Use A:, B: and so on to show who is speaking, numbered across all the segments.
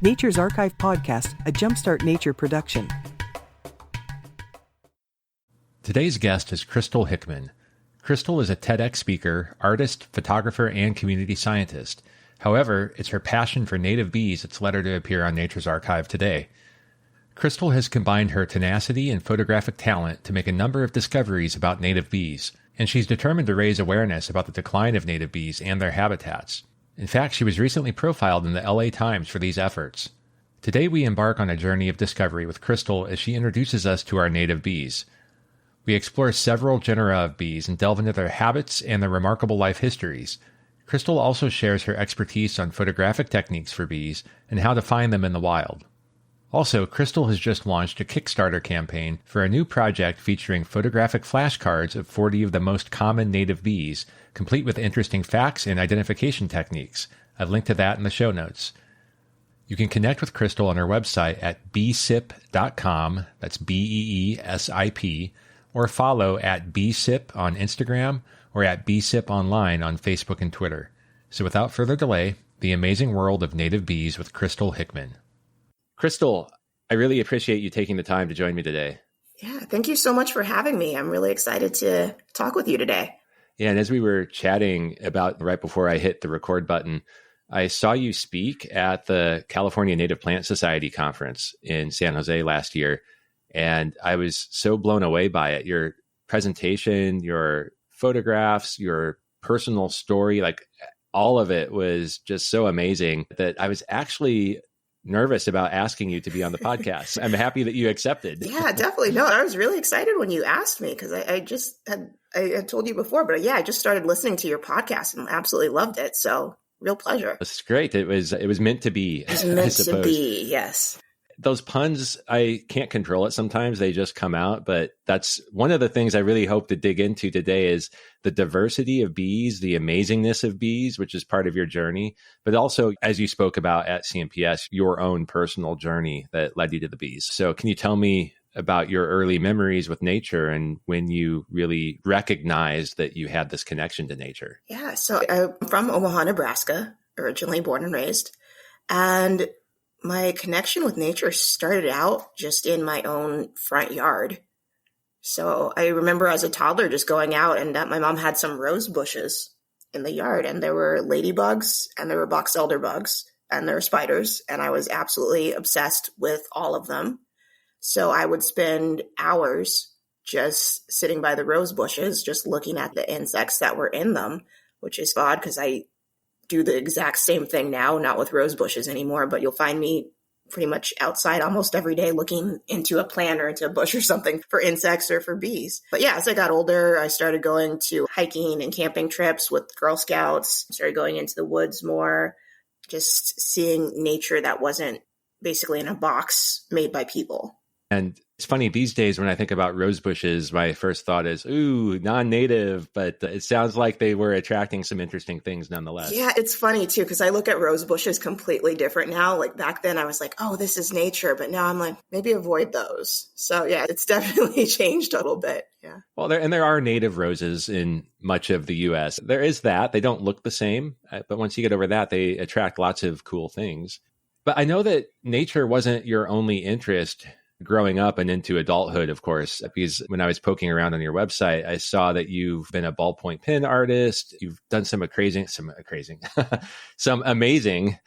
A: Nature's Archive Podcast, a Jumpstart Nature production.
B: Today's guest is Krystle Hickman. Krystle is a TEDx speaker, artist, photographer, and community scientist. However, it's her passion for native bees that's led her to appear on Nature's Archive today. Krystle has combined her tenacity and photographic talent to make a number of discoveries about native bees, and she's determined to raise awareness about the decline of native bees and their habitats. In fact, she was recently profiled in the LA Times for these efforts. Today we embark on a journey of discovery with Krystle as she introduces us to our native bees. We explore several genera of bees and delve into their habits and their remarkable life histories. Krystle also shares her expertise on photographic techniques for bees and how to find them in the wild. Also, Krystle has just launched a Kickstarter campaign for a new project featuring photographic flashcards of 40 of the most common native bees, complete with interesting facts and identification techniques. I've linked to that in the show notes. You can connect with Krystle on her website at beesip.com, that's B-E-E-S-I-P, or follow at beesip on Instagram or at beesip online on Facebook and Twitter. So without further delay, the amazing world of native bees with Krystle Hickman. Krystle, I really appreciate you taking the time to join me today.
C: Yeah, thank you so much for having me. I'm really excited to talk with you today.
B: Yeah, and as we were chatting about right before I hit the record button, I saw you speak at the California Native Plant Society conference in San Jose last year, and I was so blown away by it. Your presentation, your photographs, your personal story, like all of it was just so amazing that I was actually nervous about asking you to be on the podcast. I'm happy that you accepted.
C: Yeah, definitely. No, I was really excited when you asked me because I had told you before, but yeah, I just started listening to your podcast and absolutely loved it. So real pleasure.
B: It's great. It was meant to be.
C: It was meant to be, yes.
B: Those puns, I can't control it sometimes. They just come out. But that's one of the things I really hope to dig into today is the diversity of bees, the amazingness of bees, which is part of your journey. But also, as you spoke about at CNPS, your own personal journey that led you to the bees. So can you tell me about your early memories with nature and when you really recognized that you had this connection to nature?
C: Yeah, so I'm from Omaha, Nebraska, originally born and raised. And my connection with nature started out just in my own front yard. So I remember as a toddler just going out and my mom had some rose bushes in the yard and there were ladybugs and there were box elder bugs and there were spiders. And I was absolutely obsessed with all of them. So I would spend hours just sitting by the rose bushes, just looking at the insects that were in them, which is odd because I do the exact same thing now, not with rose bushes anymore, but you'll find me pretty much outside almost every day looking into a plant or into a bush or something for insects or for bees. But yeah, as I got older, I started going to hiking and camping trips with Girl Scouts, started going into the woods more, just seeing nature that wasn't basically in a box made by people.
B: And it's funny, these days when I think about rose bushes, my first thought is, ooh, non-native, but it sounds like they were attracting some interesting things nonetheless.
C: Yeah, it's funny too, because I look at rose bushes completely different now. Like back then I was like, oh, this is nature. But now I'm like, maybe avoid those. So yeah, it's definitely changed a little bit. Yeah.
B: Well, there are native roses in much of the U.S. There is that. They don't look the same. But once you get over that, they attract lots of cool things. But I know that nature wasn't your only interest growing up and into adulthood, of course, because when I was poking around on your website, I saw that you've been a ballpoint pen artist. You've done some amazing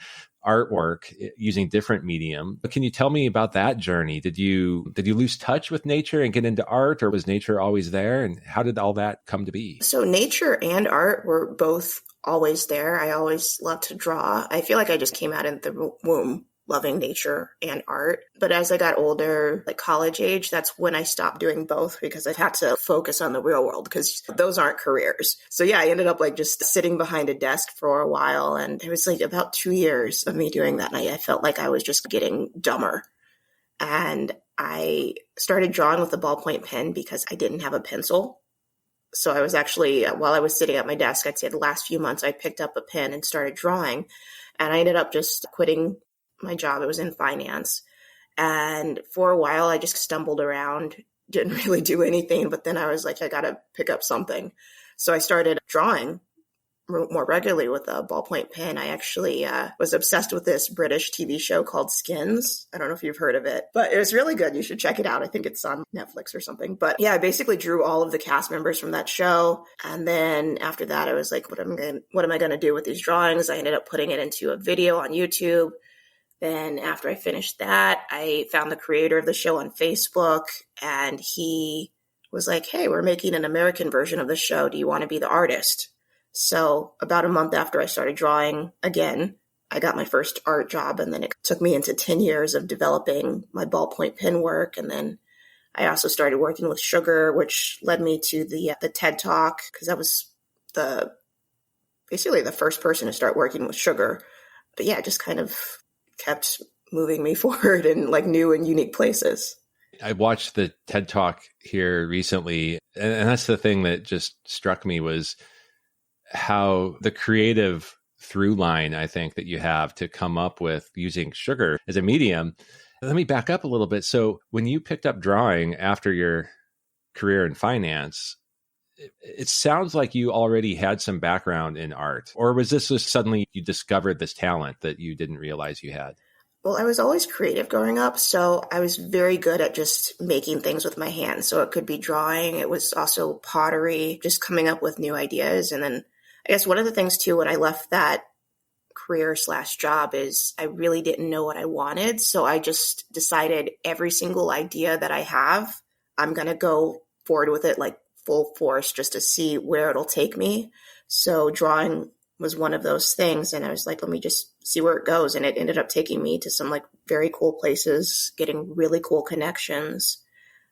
B: artwork using different medium. But can you tell me about that journey? Did you lose touch with nature and get into art, or was nature always there? And how did all that come to be?
C: So nature and art were both always there. I always loved to draw. I feel like I just came out of the womb loving nature and art. But as I got older, like college age, that's when I stopped doing both because I had to focus on the real world because those aren't careers. So yeah, I ended up like just sitting behind a desk for a while. And it was like about 2 years of me doing that. And I felt like I was just getting dumber. And I started drawing with a ballpoint pen because I didn't have a pencil. So I was actually, while I was sitting at my desk, I'd say the last few months, I picked up a pen and started drawing. And I ended up just quitting my job. It was in finance. And for a while, I just stumbled around, didn't really do anything. But then I was like, I got to pick up something. So I started drawing more regularly with a ballpoint pen. I actually was obsessed with this British TV show called Skins. I don't know if you've heard of it, but it was really good. You should check it out. I think it's on Netflix or something. But yeah, I basically drew all of the cast members from that show. And then after that, I was like, what am I going to do with these drawings? I ended up putting it into a video on YouTube. Then after I finished that, I found the creator of the show on Facebook, and he was like, hey, we're making an American version of the show. Do you want to be the artist? So about a month after I started drawing again, I got my first art job, and then it took me into 10 years of developing my ballpoint pen work. And then I also started working with sugar, which led me to the TED Talk, because I was basically the first person to start working with sugar. But yeah, it just kind of kept moving me forward in like new and unique places.
B: I watched the TED Talk here recently, and that's the thing that just struck me was how the creative through line, I think, that you have to come up with using sugar as a medium. Let me back up a little bit. So when you picked up drawing after your career in finance, it sounds like you already had some background in art, or was this just suddenly you discovered this talent that you didn't realize you had?
C: Well, I was always creative growing up, so I was very good at just making things with my hands. So it could be drawing. It was also pottery, just coming up with new ideas. And then I guess one of the things too, when I left that career/job, is I really didn't know what I wanted. So I just decided every single idea that I have, I'm going to go forward with it like full force just to see where it'll take me. So drawing was one of those things. And I was like, let me just see where it goes. And it ended up taking me to some like very cool places, getting really cool connections.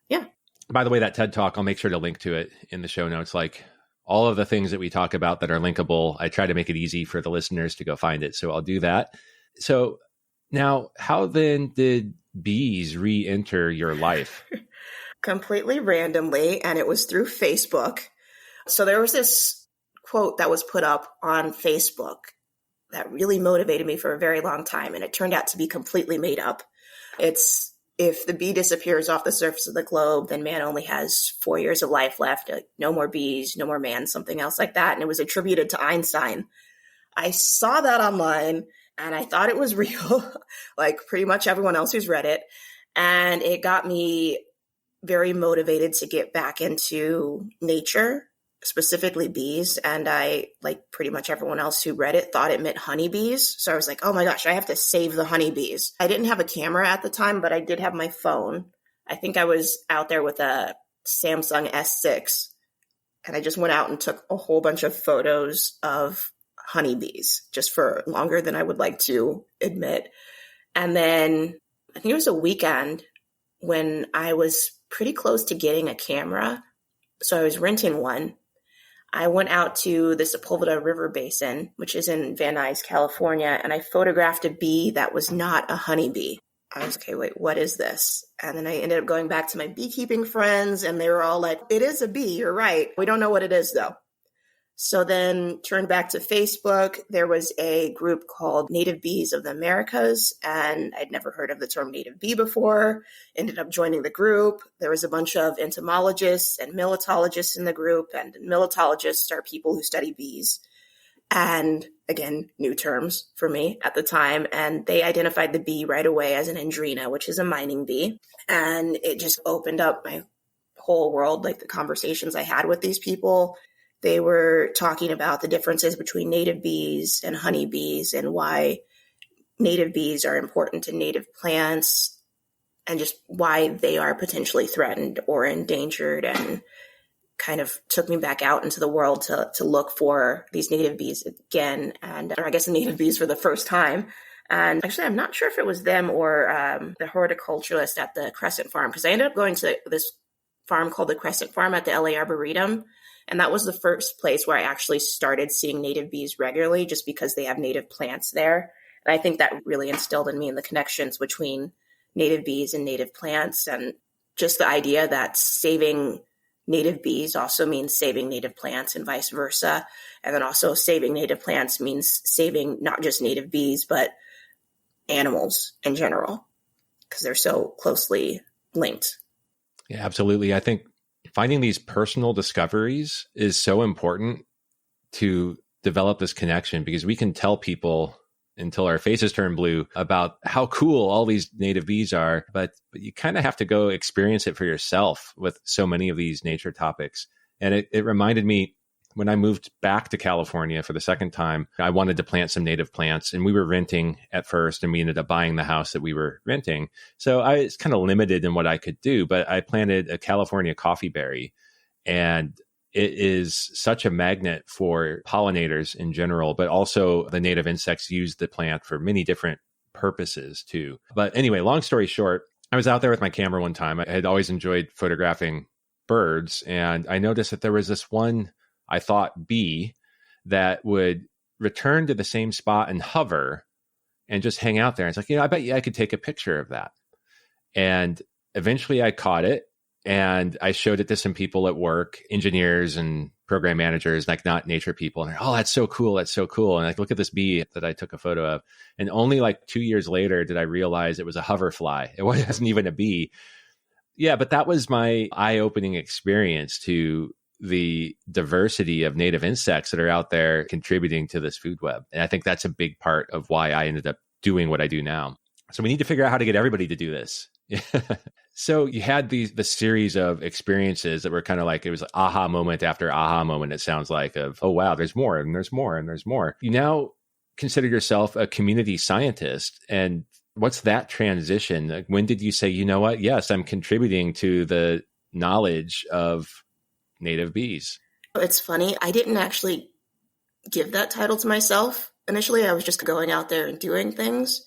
C: Yeah.
B: By the way, that TED Talk, I'll make sure to link to it in the show notes. Like all of the things that we talk about that are linkable, I try to make it easy for the listeners to go find it. So I'll do that. So now, how then did bees re-enter your life?
C: Completely randomly. And it was through Facebook. So there was this quote that was put up on Facebook that really motivated me for a very long time. And it turned out to be completely made up. It's, if the bee disappears off the surface of the globe, then man only has 4 years of life left. No more bees, no more man, something else like that. And it was attributed to Einstein. I saw that online and I thought it was real, like pretty much everyone else who's read it. And it got me very motivated to get back into nature, specifically bees. And I, like pretty much everyone else who read it, thought it meant honeybees. So I was like, oh my gosh, I have to save the honeybees. I didn't have a camera at the time, but I did have my phone. I think I was out there with a Samsung S6. And I just went out and took a whole bunch of photos of honeybees, just for longer than I would like to admit. And then I think it was a weekend when I was pretty close to getting a camera. So I was renting one. I went out to the Sepulveda River Basin, which is in Van Nuys, California, and I photographed a bee that was not a honeybee. I was, okay, wait, what is this? And then I ended up going back to my beekeeping friends, and they were all like, it is a bee, you're right. We don't know what it is, though. So then turned back to Facebook. There was a group called Native Bees of the Americas, and I'd never heard of the term native bee before. Ended up joining the group. There was a bunch of entomologists and militologists in the group, and militologists are people who study bees. And again, new terms for me at the time. And they identified the bee right away as an andrina, which is a mining bee. And it just opened up my whole world, like the conversations I had with these people. They were talking about the differences between native bees and honeybees and why native bees are important to native plants and just why they are potentially threatened or endangered, and kind of took me back out into the world to look for these native bees again, or I guess native bees for the first time. And actually, I'm not sure if it was them or the horticulturalist at the Crescent Farm, because I ended up going to this farm called the Crescent Farm at the LA Arboretum. And that was the first place where I actually started seeing native bees regularly, just because they have native plants there. And I think that really instilled in me the connections between native bees and native plants, and just the idea that saving native bees also means saving native plants and vice versa. And then also saving native plants means saving not just native bees, but animals in general, because they're so closely linked.
B: Yeah, absolutely. I think finding these personal discoveries is so important to develop this connection because we can tell people until our faces turn blue about how cool all these native bees are. But you kind of have to go experience it for yourself with so many of these nature topics. And it reminded me when I moved back to California for the second time, I wanted to plant some native plants, and we were renting at first, and we ended up buying the house that we were renting. So I was kind of limited in what I could do, but I planted a California coffee berry, and it is such a magnet for pollinators in general, but also the native insects use the plant for many different purposes too. But anyway, long story short, I was out there with my camera one time. I had always enjoyed photographing birds, and I noticed that there was this one, I thought, bee that would return to the same spot and hover and just hang out there. It's like, I bet you I could take a picture of that. And eventually I caught it, and I showed it to some people at work, engineers and program managers, like not nature people. And they're, oh, that's so cool. That's so cool. And like, look at this bee that I took a photo of. And only like 2 years later did I realize it was a hoverfly. It wasn't even a bee. Yeah, but that was my eye-opening experience to the diversity of native insects that are out there contributing to this food web. And I think that's a big part of why I ended up doing what I do now. So we need to figure out how to get everybody to do this. So you had the series of experiences that were kind of like, it was like aha moment after aha moment, it sounds like, of, oh, wow, there's more and there's more and there's more. You now consider yourself a community scientist. And what's that transition? Like, when did you say, you know what? Yes, I'm contributing to the knowledge of native bees.
C: It's funny. I didn't actually give that title to myself. Initially, I was just going out there and doing things.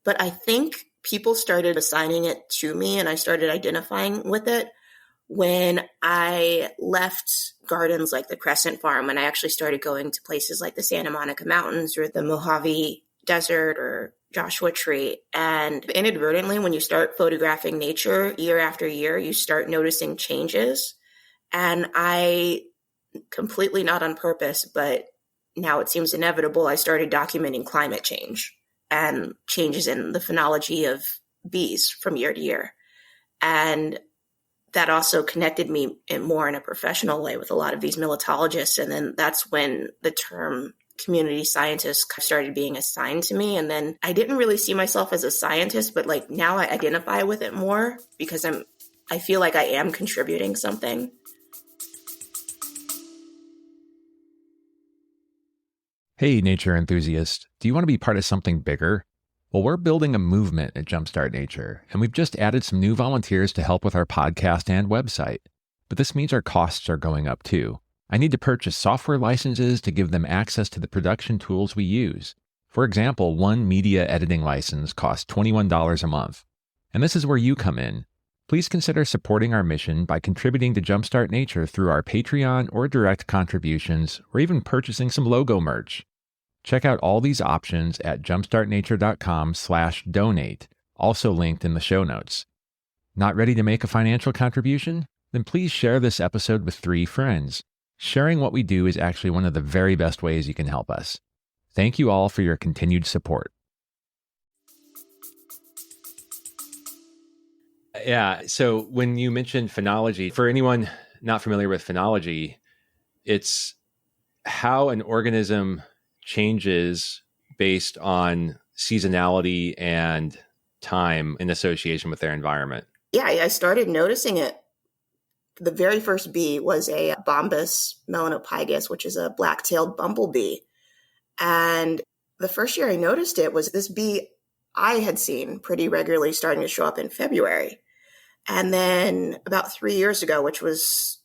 C: But I think people started assigning it to me, and I started identifying with it when I left gardens like the Crescent Farm, and I actually started going to places like the Santa Monica Mountains or the Mojave Desert or Joshua Tree. And inadvertently, when you start photographing nature year after year, you start noticing changes. And I, completely not on purpose, but now it seems inevitable, I started documenting climate change and changes in the phenology of bees from year to year. And that also connected me more in a professional way with a lot of these militologists. And then that's when the term community scientist started being assigned to me. And then I didn't really see myself as a scientist, but like now I identify with it more because I feel like I am contributing something.
B: Hey, nature enthusiast, do you want to be part of something bigger? Well, we're building a movement at Jumpstart Nature, and we've just added some new volunteers to help with our podcast and website. But this means our costs are going up too. I need to purchase software licenses to give them access to the production tools we use. For example, one media editing license costs $21 a month. And this is where you come in. Please consider supporting our mission by contributing to Jumpstart Nature through our Patreon or direct contributions, or even purchasing some logo merch. Check out all these options at jumpstartnature.com/donate, also linked in the show notes. Not ready to make a financial contribution? Then please share this episode with 3 friends. Sharing what we do is actually one of the very best ways you can help us. Thank you all for your continued support. Yeah, so when you mentioned phenology, for anyone not familiar with phenology, it's how an organism changes based on seasonality and time in association with their environment.
C: Yeah, I started noticing it. The very first bee was a Bombus melanopygus, which is a black-tailed bumblebee. And the first year I noticed it was this bee I had seen pretty regularly starting to show up in February. And then about 3 years ago, which was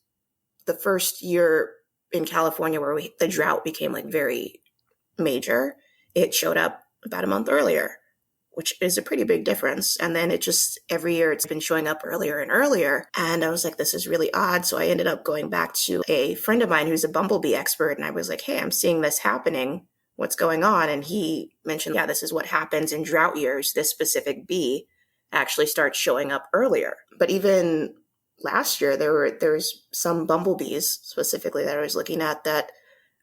C: the first year in California where the drought became like very major, it showed up about a month earlier, which is a pretty big difference. And then it just, every year it's been showing up earlier and earlier. And I was like, this is really odd. So I ended up going back to a friend of mine who's a bumblebee expert. And I was like, hey, I'm seeing this happening. What's going on? And he mentioned, yeah, this is what happens in drought years. This specific bee actually starts showing up earlier. But even last year, there's some bumblebees specifically that I was looking at that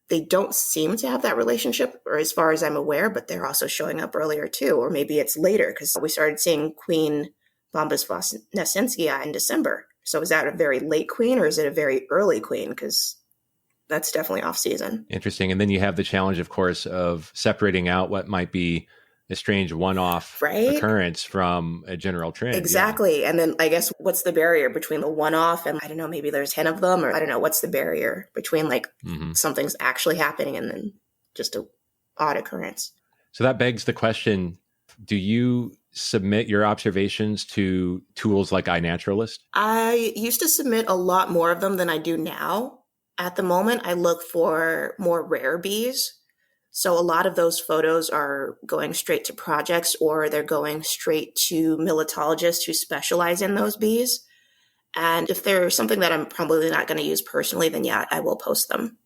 C: they don't seem to have that relationship, or as far as I'm aware, but they're also showing up earlier too. Or maybe it's later because we started seeing Queen Bombus vossnescentia in December. So is that a very late queen or is it a very early queen? Because That's definitely off season.
B: Interesting. And then you have the challenge, of course, of separating out what might be a strange one-off
C: Right?
B: occurrence from a general trend.
C: Exactly. And then I guess what's the barrier between the one-off and I don't know, maybe there's 10 of them, or I don't know, what's the barrier between like something's actually happening and then just a odd occurrence?
B: So that begs the question, do you submit your observations to tools like iNaturalist?
C: I used to submit a lot more of them than I do now. At the moment, I look for more rare bees. So a lot of those photos are going straight to projects or they're going straight to militologists who specialize in those bees. And if there's something that I'm probably not going to use personally, then yeah, I will post them.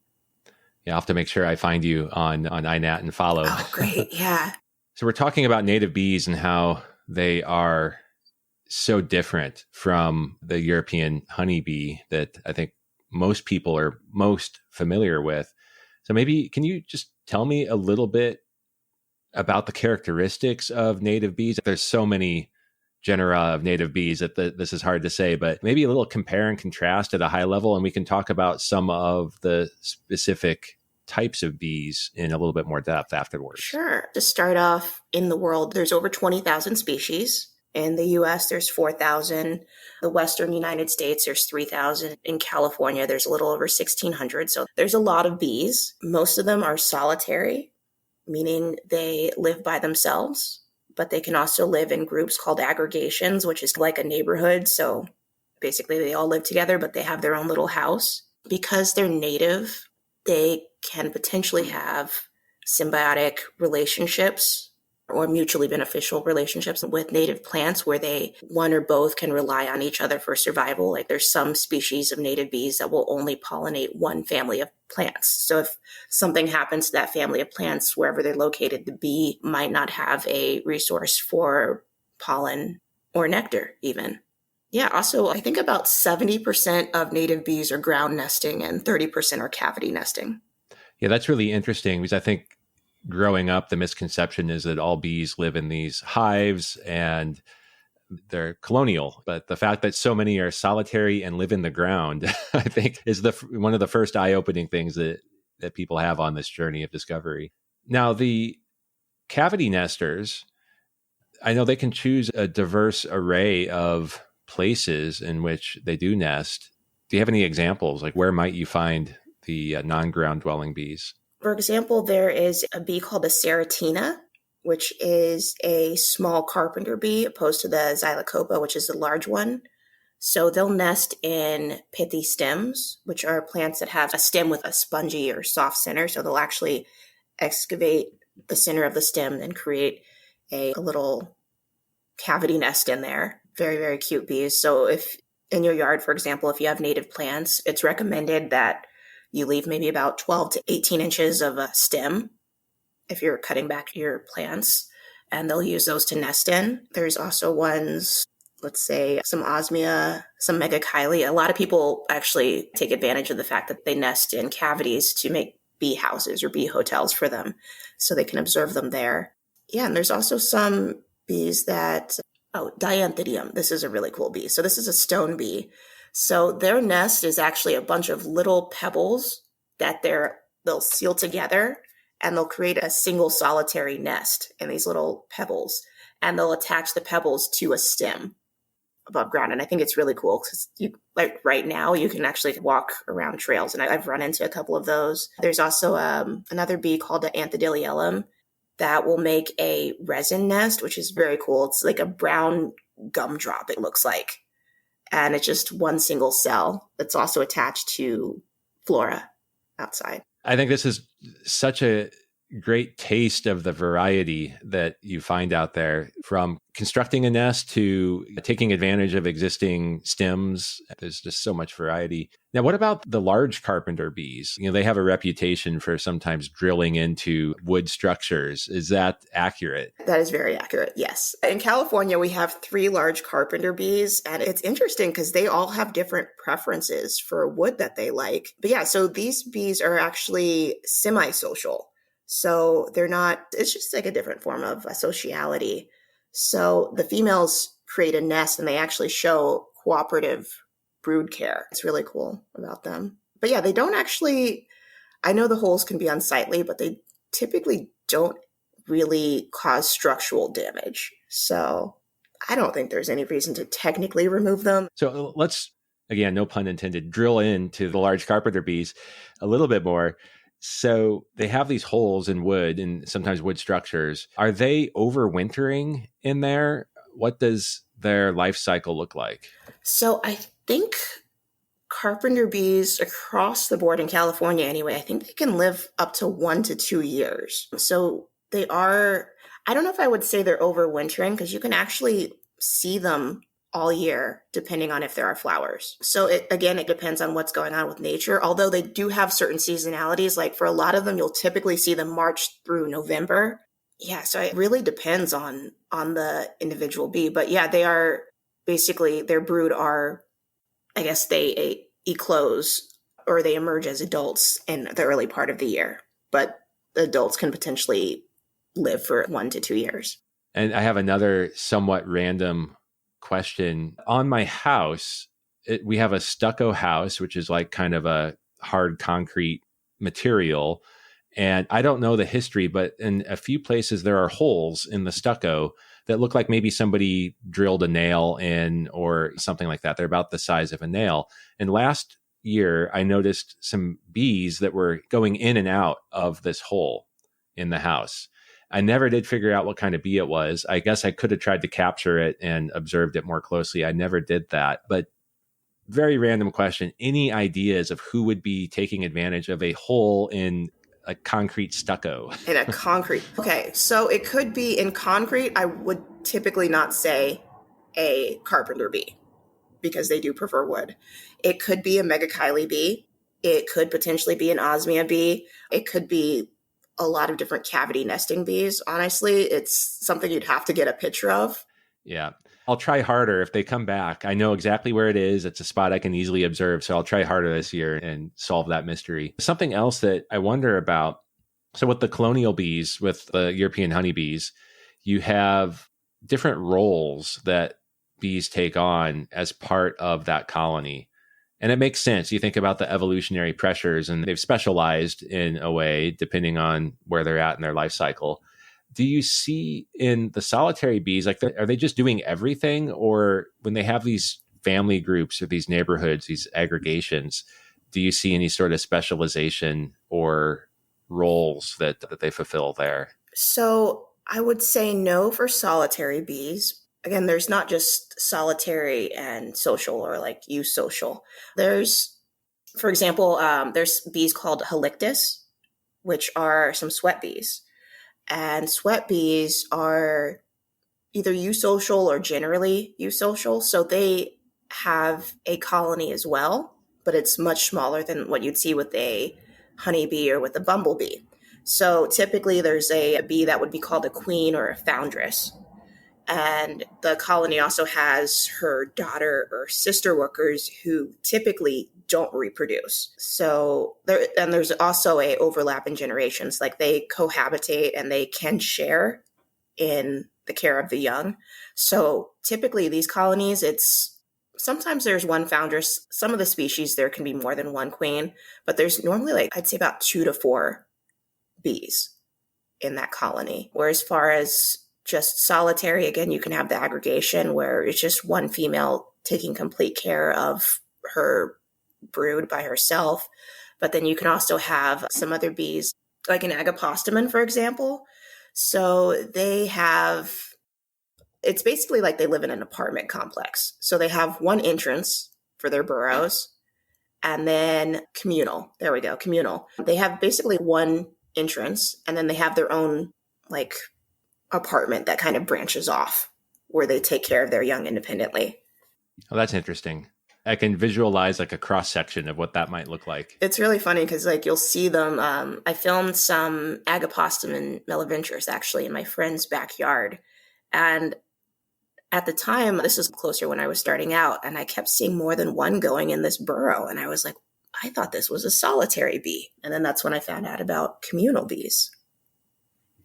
B: Yeah, I'll have to make sure I find you on iNat and follow.
C: Oh, great. Yeah.
B: So we're talking about native bees and how they are so different from the European honeybee that I think most people are most familiar with. So maybe can you just tell me a little bit about the characteristics of native bees? There's so many genera of native bees that this is hard to say, but maybe a little compare and contrast at a high level, and we can talk about some of the specific types of bees in a little bit more depth afterwards.
C: Sure. To start off, in the world, there's over 20,000 species. In the US, there's 4,000. The Western United States, there's 3,000. In California, there's a little over 1,600. So there's a lot of bees. Most of them are solitary, meaning they live by themselves, but they can also live in groups called aggregations, which is like a neighborhood. So basically they all live together, but they have their own little house. Because they're native, they can potentially have symbiotic relationships or mutually beneficial relationships with native plants where one or both can rely on each other for survival. Like there's some species of native bees that will only pollinate one family of plants. So if something happens to that family of plants, wherever they're located, the bee might not have a resource for pollen or nectar even. Yeah, also, I think about 70% of native bees are ground nesting and 30% are cavity nesting.
B: Yeah, that's really interesting because I think growing up, the misconception is that all bees live in these hives and they're colonial. But the fact that so many are solitary and live in the ground, I think, is one of the first eye-opening things that people have on this journey of discovery. Now, the cavity nesters, I know they can choose a diverse array of places in which they do nest. Do you have any examples? Like where might you find the non-ground dwelling bees?
C: For example, there is a bee called the Ceratina, which is a small carpenter bee opposed to the Xylocopa, which is the large one. So they'll nest in pithy stems, which are plants that have a stem with a spongy or soft center. So they'll actually excavate the center of the stem and create a little cavity nest in there. Very, very cute bees. So if in your yard, for example, if you have native plants, it's recommended that you leave maybe about 12 to 18 inches of a stem if you're cutting back your plants, and they'll use those to nest in. There's also ones, let's say some osmia, some megachile. A lot of people actually take advantage of the fact that they nest in cavities to make bee houses or bee hotels for them so they can observe them there. Yeah, and there's also some bees that, Dianthidium. This is a really cool bee. So this is a stone bee. So their nest is actually a bunch of little pebbles that they'll seal together, and they'll create a single solitary nest in these little pebbles, and they'll attach the pebbles to a stem above ground. And I think it's really cool because like right now you can actually walk around trails, and I've run into a couple of those. There's also another bee called the Anthodidiellum that will make a resin nest, which is very cool. It's like a brown gumdrop, it looks like. And it's just one single cell that's also attached to flora outside.
B: I think this is such a great taste of the variety that you find out there, from constructing a nest to taking advantage of existing stems. There's just so much variety. Now, what about the large carpenter bees? They have a reputation for sometimes drilling into wood structures. Is that accurate?
C: That is very accurate, yes. In California, we have 3 large carpenter bees, and it's interesting because they all have different preferences for wood that they like. But yeah, so these bees are actually semi-social. So it's just like a different form of sociality. So the females create a nest and they actually show cooperative brood care. It's really cool about them. But yeah, they don't actually I know the holes can be unsightly, but they typically don't really cause structural damage. So I don't think there's any reason to technically remove them.
B: So let's, again, no pun intended, drill into the large carpenter bees a little bit more. So they have these holes in wood and sometimes wood structures. Are they overwintering in there? What does their life cycle look like?
C: So I think carpenter bees across the board in California anyway, I think they can live up to 1 to 2 years. So they are, I don't know if I would say they're overwintering because you can actually see them all year depending on if there are flowers. So it depends on what's going on with nature, although they do have certain seasonalities. Like for a lot of them, you'll typically see them March through November. Yeah, so it really depends on the individual bee. But yeah, they are basically, their brood are, I guess they eclose or they emerge as adults in the early part of the year. But the adults can potentially live for 1 to 2 years.
B: And I have another somewhat random question. On my house, we have a stucco house, which is like kind of a hard concrete material. And I don't know the history, but in a few places there are holes in the stucco that look like maybe somebody drilled a nail in or something like that. They're about the size of a nail. And last year, I noticed some bees that were going in and out of this hole in the house. I never did figure out what kind of bee it was. I guess I could have tried to capture it and observed it more closely. I never did that. But very random question. Any ideas of who would be taking advantage of a hole in a concrete stucco?
C: In a concrete. Okay, so it could be in concrete. I would typically not say a carpenter bee because they do prefer wood. It could be a megachile bee. It could potentially be an osmia bee. It could be a lot of different cavity nesting bees. Honestly, it's something you'd have to get a picture of.
B: Yeah. I'll try harder if they come back. I know exactly where it is. It's a spot I can easily observe. So I'll try harder this year and solve that mystery. Something else that I wonder about. So with the colonial bees, with the European honeybees, you have different roles that bees take on as part of that colony. And it makes sense. You think about the evolutionary pressures and they've specialized in a way depending on where they're at in their life cycle. Do you see in the solitary bees, like, are they just doing everything? Or when they have these family groups or these neighborhoods, these aggregations, do you see any sort of specialization or roles that they fulfill there?
C: So I would say no for solitary bees. Again, there's not just solitary and social or like eusocial. There's, for example, there's bees called halictus, which are some sweat bees. And sweat bees are either eusocial or generally eusocial. So they have a colony as well, but it's much smaller than what you'd see with a honeybee or with a bumblebee. So typically there's a bee that would be called a queen or a foundress. And the colony also has her daughter or sister workers who typically don't reproduce. So there's also a overlap in generations, like they cohabitate and they can share in the care of the young. So typically these colonies, sometimes there's one foundress. Some of the species there can be more than one queen, but there's normally I'd say about 2 to 4 bees in that colony. Whereas far as just solitary, again, you can have the aggregation where it's just one female taking complete care of her brood by herself. But then you can also have some other bees, like an agapostemon, for example. So it's basically like they live in an apartment complex. So they have one entrance for their burrows and then communal. There we go, communal. They have basically one entrance and then they have their own apartment that kind of branches off where they take care of their young independently.
B: Oh, that's interesting. I can visualize a cross section of what that might look like.
C: It's really funny because you'll see them. I filmed some agapostemon meliventris actually in my friend's backyard. And at the time, this was closer when I was starting out, and I kept seeing more than one going in this burrow. And I was like, I thought this was a solitary bee. And then that's when I found out about communal bees.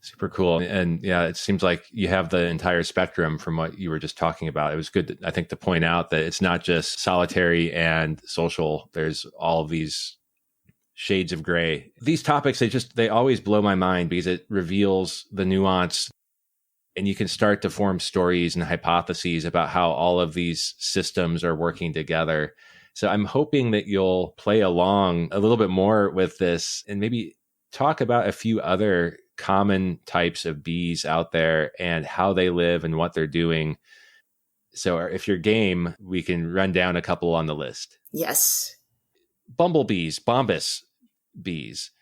B: Super cool. And yeah, it seems like you have the entire spectrum from what you were just talking about. It was good, I think, to point out that it's not just solitary and social. There's all of these shades of gray. These topics, they always blow my mind because it reveals the nuance, and you can start to form stories and hypotheses about how all of these systems are working together. So I'm hoping that you'll play along a little bit more with this and maybe talk about a few other common types of bees out there and how they live and what they're doing. So if you're game, we can run down a couple on the list.
C: Yes.
B: Bumblebees, bombus bees.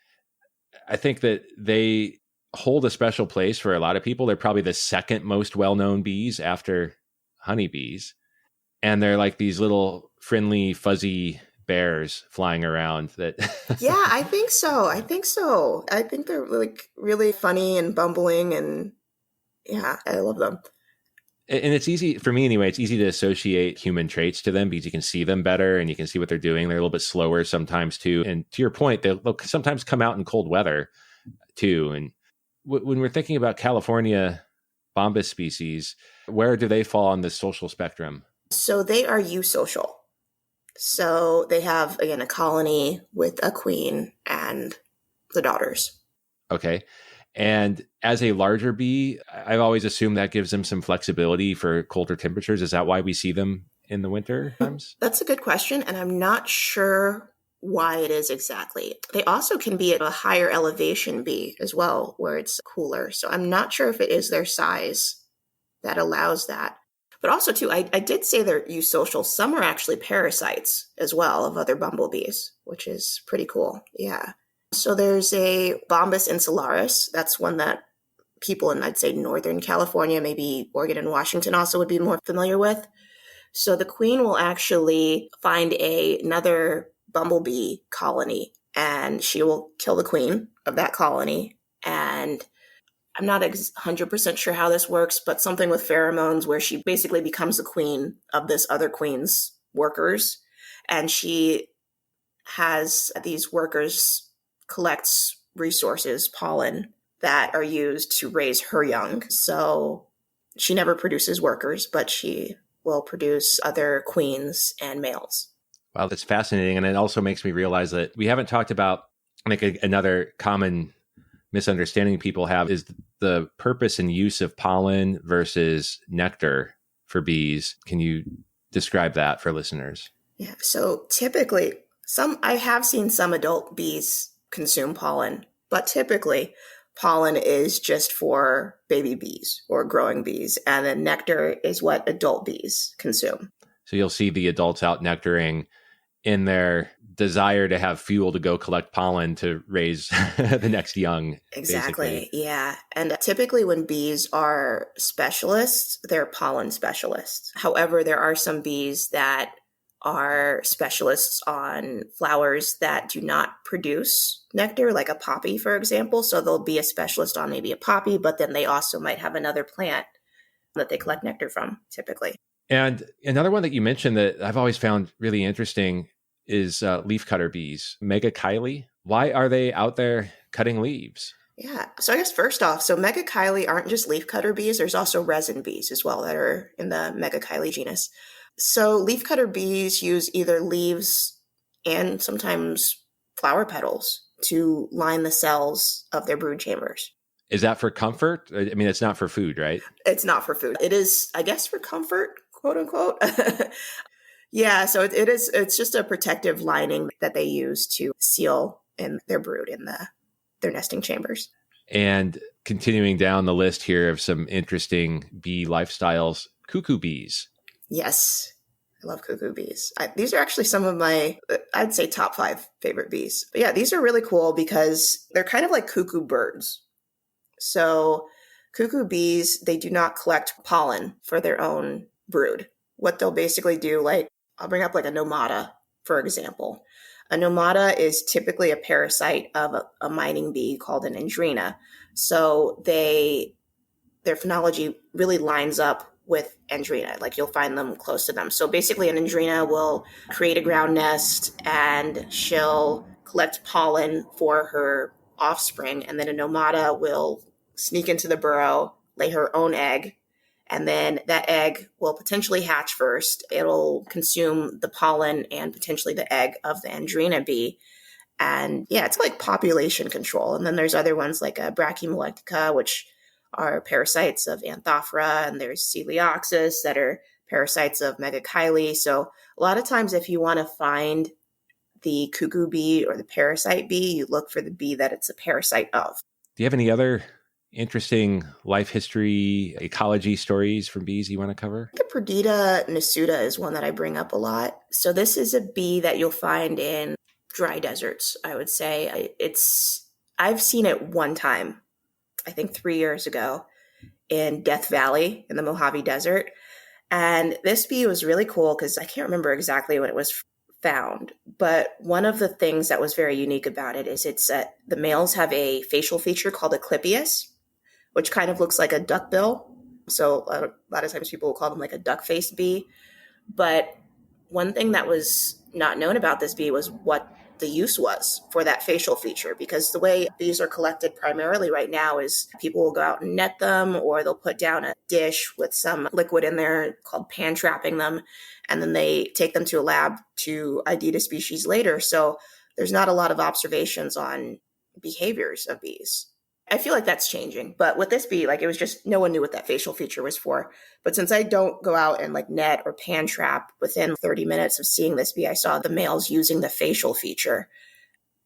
B: I think that they hold a special place for a lot of people. They're probably the second most well-known bees after honeybees. And they're like these little friendly, fuzzy bears flying around that.
C: Yeah, I think so. I think they're like really funny and bumbling, and yeah, I love them.
B: And it's easy for me anyway. It's easy to associate human traits to them because you can see them better and you can see what they're doing. They're a little bit slower sometimes too. And to your point, they'll sometimes come out in cold weather too. And when we're thinking about California bombus species, where do they fall on the social spectrum?
C: So they are eusocial. So they have, again, a colony with a queen and the daughters.
B: Okay. And as a larger bee, I've always assumed that gives them some flexibility for colder temperatures. Is that why we see them in the winter times?
C: That's a good question, and I'm not sure why it is exactly. They also can be at a higher elevation bee as well, where it's cooler. So I'm not sure if it is their size that allows that. But also, too, I did say they're eusocial. Some are actually parasites as well of other bumblebees, which is pretty cool. Yeah. So there's a Bombus insularis. That's one that people in, I'd say, Northern California, maybe Oregon and Washington also would be more familiar with. So the queen will actually find another bumblebee colony, and she will kill the queen of that colony. And I'm not 100% sure how this works, but something with pheromones where she basically becomes the queen of this other queen's workers. And she has these workers collects resources, pollen, that are used to raise her young. So she never produces workers, but she will produce other queens and males.
B: Wow, that's fascinating. And it also makes me realize that we haven't talked about, like, another common misunderstanding people have is the purpose and use of pollen versus nectar for bees. Can you describe that for listeners?
C: Yeah. So typically, I have seen some adult bees consume pollen, but typically pollen is just for baby bees or growing bees, and then nectar is what adult bees consume.
B: So you'll see the adults out nectaring in their desire to have fuel to go collect pollen to raise the next young.
C: Exactly.
B: Basically.
C: Yeah. And typically when bees are specialists, they're pollen specialists. However, there are some bees that are specialists on flowers that do not produce nectar, like a poppy, for example. So they'll be a specialist on maybe a poppy, but then they also might have another plant that they collect nectar from, typically.
B: And another one that you mentioned that I've always found really interesting is leafcutter bees, Megachile. Why are they out there cutting leaves?
C: Yeah. So I guess first off, so Megachile aren't just leafcutter bees. There's also resin bees as well that are in the Megachile genus. So leafcutter bees use either leaves and sometimes flower petals to line the cells of their brood chambers.
B: Is that for comfort? I mean, it's not for food, right?
C: It's not for food. It is, I guess, for comfort, quote unquote. Yeah, so it's just a protective lining that they use to seal in their brood in their nesting chambers.
B: And continuing down the list here of some interesting bee lifestyles, cuckoo bees.
C: Yes, I love cuckoo bees. These are actually some of my, I'd say, top 5 favorite bees. But yeah, these are really cool because they're kind of like cuckoo birds. So cuckoo bees, they do not collect pollen for their own brood. What they'll basically do, like, I'll bring up like a nomada, for example. A nomada is typically a parasite of a mining bee called an andrena. So their phenology really lines up with andrena. Like, you'll find them close to them. So basically an andrena will create a ground nest and she'll collect pollen for her offspring. And then a nomada will sneak into the burrow, lay her own egg, and then that egg will potentially hatch first. It'll consume the pollen and potentially the egg of the andrena bee. And yeah, it's like population control. And then there's other ones like Brachymolectica, which are parasites of Anthophora, and there's Coleoxys that are parasites of Megachile. So a lot of times if you want to find the cuckoo bee or the parasite bee, you look for the bee that it's a parasite of.
B: Do you have any other interesting life history, ecology stories from bees you want to cover?
C: The Perdita nasuta is one that I bring up a lot. So this is a bee that you'll find in dry deserts, I would say. I've seen it one time, I think 3 years ago, in Death Valley in the Mojave Desert. And this bee was really cool because I can't remember exactly when it was found. But one of the things that was very unique about it is the males have a facial feature called a clypeus, which kind of looks like a duckbill. So a lot of times people will call them like a duck-faced bee. But one thing that was not known about this bee was what the use was for that facial feature, because the way bees are collected primarily right now is people will go out and net them, or they'll put down a dish with some liquid in there called pan trapping them, and then they take them to a lab to ID the species later. So there's not a lot of observations on behaviors of bees. I feel like that's changing. But with this bee, like, it was just, no one knew what that facial feature was for. But since I don't go out and like net or pan trap, within 30 minutes of seeing this bee, I saw the males using the facial feature.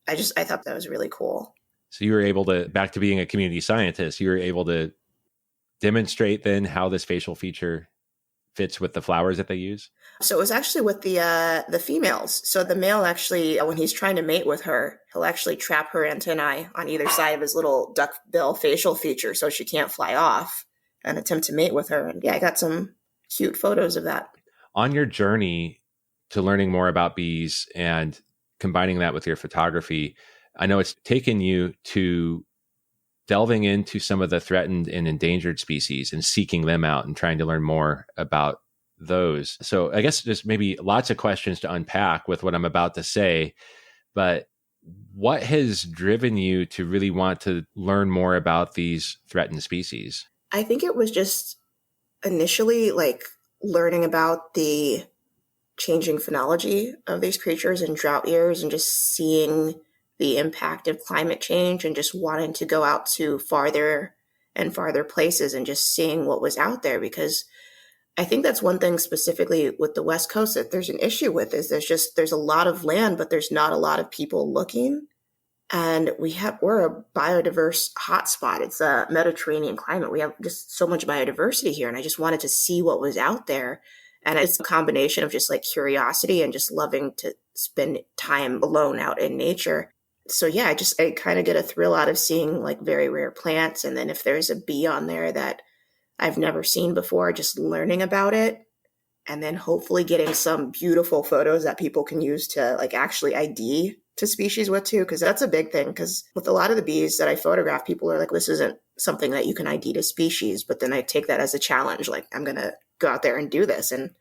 C: I thought that was really cool.
B: So you were able to, back to being a community scientist, you were able to demonstrate then how this facial feature fits with the flowers that they use?
C: So it was actually with the females. So the male actually, when he's trying to mate with her, he'll actually trap her antennae on either side of his little duckbill facial feature so she can't fly off and attempt to mate with her. And yeah, I got some cute photos of that.
B: On your journey to learning more about bees and combining that with your photography, I know it's taken you to delving into some of the threatened and endangered species and seeking them out and trying to learn more about those. So I guess there's maybe lots of questions to unpack with what I'm about to say, but what has driven you to really want to learn more about these threatened species?
C: I think it was just initially like learning about the changing phenology of these creatures in drought years and just seeing the impact of climate change and just wanting to go out to farther and farther places and just seeing what was out there. Because I think that's one thing specifically with the West Coast that there's an issue with is there's a lot of land, but there's not a lot of people looking. And we're a biodiverse hotspot. It's a Mediterranean climate. We have just so much biodiversity here. And I just wanted to see what was out there. And it's a combination of just like curiosity and just loving to spend time alone out in nature. So yeah, I kind of get a thrill out of seeing like very rare plants. And then if there's a bee on there that I've never seen before, just learning about it. And then hopefully getting some beautiful photos that people can use to like actually ID to species with too. Cause that's a big thing. Cause with a lot of the bees that I photograph, people are like, this isn't something that you can ID to species. But then I take that as a challenge. Like, I'm going to go out there and do this. And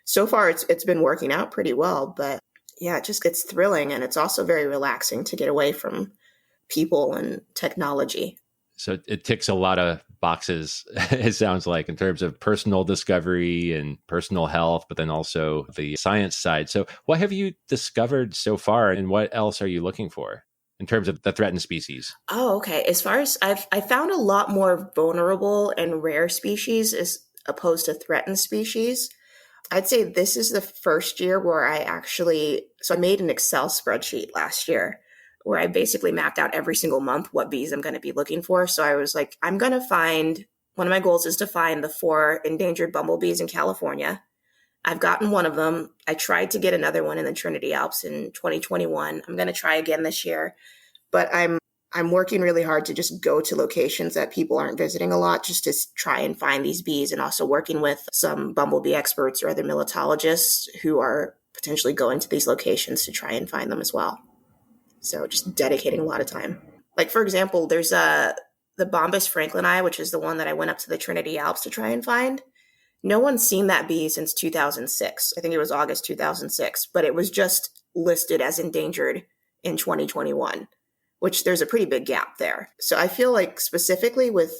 C: so far it's been working out pretty well, but yeah, it just gets thrilling. And it's also very relaxing to get away from people and technology.
B: So it ticks a lot of boxes, it sounds like, in terms of personal discovery and personal health, but then also the science side. So what have you discovered so far, and what else are you looking for in terms of the threatened species?
C: Oh, okay. As far as I found a lot more vulnerable and rare species as opposed to threatened species. I'd say this is the first year where I made an Excel spreadsheet last year where I basically mapped out every single month what bees I'm going to be looking for. So I was like, one of my goals is to find the 4 endangered bumblebees in California. I've gotten one of them. I tried to get another one in the Trinity Alps in 2021. I'm going to try again this year, but I'm working really hard to just go to locations that people aren't visiting a lot just to try and find these bees, and also working with some bumblebee experts or other militologists who are potentially going to these locations to try and find them as well. So just dedicating a lot of time. Like, for example, there's the Bombus franklini, which is the one that I went up to the Trinity Alps to try and find. No one's seen that bee since 2006. I think it was August 2006, but it was just listed as endangered in 2021, which there's a pretty big gap there. So I feel like specifically with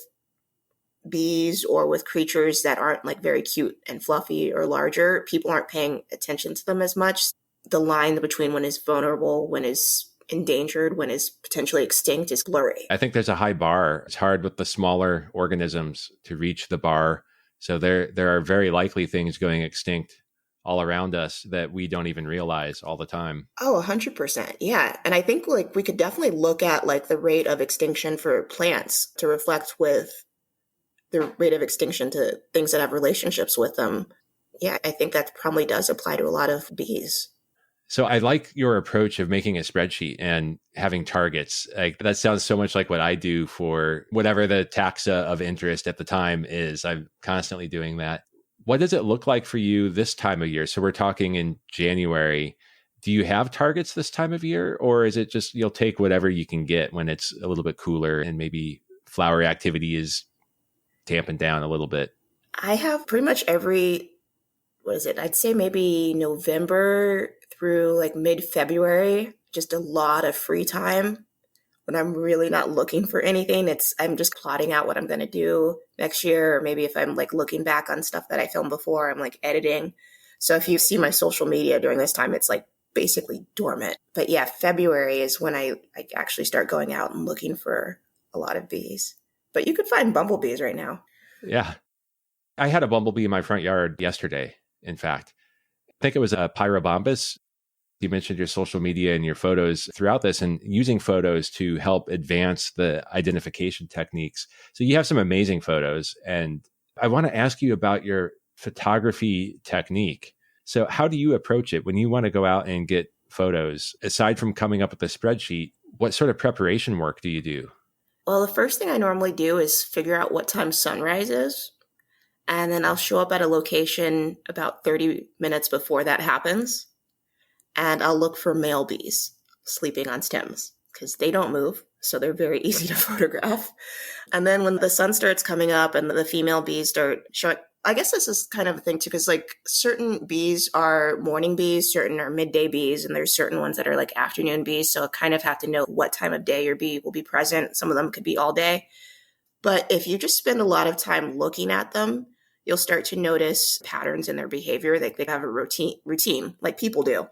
C: bees or with creatures that aren't like very cute and fluffy or larger, people aren't paying attention to them as much. The line between when is vulnerable, when is endangered when is potentially extinct is blurry.
B: I think there's a high bar. It's hard with the smaller organisms to reach the bar. So there are very likely things going extinct all around us that we don't even realize all the time.
C: Oh, 100%. Yeah. And I think like we could definitely look at like the rate of extinction for plants to reflect with the rate of extinction to things that have relationships with them. Yeah, I think that probably does apply to a lot of bees.
B: So I like your approach of making a spreadsheet and having targets. Like that sounds so much like what I do for whatever the taxa of interest at the time is. I'm constantly doing that. What does it look like for you this time of year? So we're talking in January. Do you have targets this time of year, or is it just you'll take whatever you can get when it's a little bit cooler and maybe flower activity is dampened down a little bit?
C: I have pretty much I'd say maybe November through like mid-February, just a lot of free time when I'm really not looking for anything. I'm just plotting out what I'm going to do next year. Or maybe if I'm like looking back on stuff that I filmed before, I'm like editing. So if you see my social media during this time, it's like basically dormant. But yeah, February is when I actually start going out and looking for a lot of bees. But you could find bumblebees right now.
B: Yeah. I had a bumblebee in my front yard yesterday, in fact. I think it was a pyrobombus. You mentioned your social media and your photos throughout this and using photos to help advance the identification techniques. So you have some amazing photos. And I want to ask you about your photography technique. So how do you approach it when you want to go out and get photos? Aside from coming up with a spreadsheet, what sort of preparation work do you do?
C: Well, the first thing I normally do is figure out what time sunrise is. And then I'll show up at a location about 30 minutes before that happens. And I'll look for male bees sleeping on stems because they don't move. So they're very easy to photograph. And then when the sun starts coming up and the female bees start showing, I guess this is kind of a thing too, because like certain bees are morning bees, certain are midday bees, and there's certain ones that are like afternoon bees. So I kind of have to know what time of day your bee will be present. Some of them could be all day. But if you just spend a lot of time looking at them, you'll start to notice patterns in their behavior. They have a routine like people do.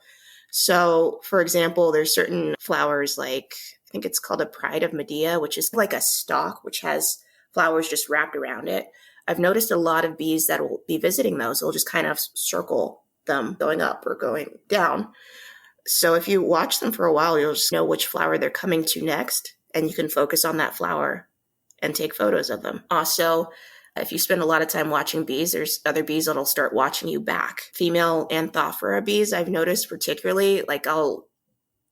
C: So, for example, there's certain flowers like, I think it's called a Pride of Medea, which is like a stalk, which has flowers just wrapped around it. I've noticed a lot of bees that will be visiting those. They'll just kind of circle them going up or going down. So if you watch them for a while, you'll just know which flower they're coming to next, and you can focus on that flower and take photos of them. Also, if you spend a lot of time watching bees, there's other bees that'll start watching you back. Female Anthophora bees, I've noticed particularly, like I'll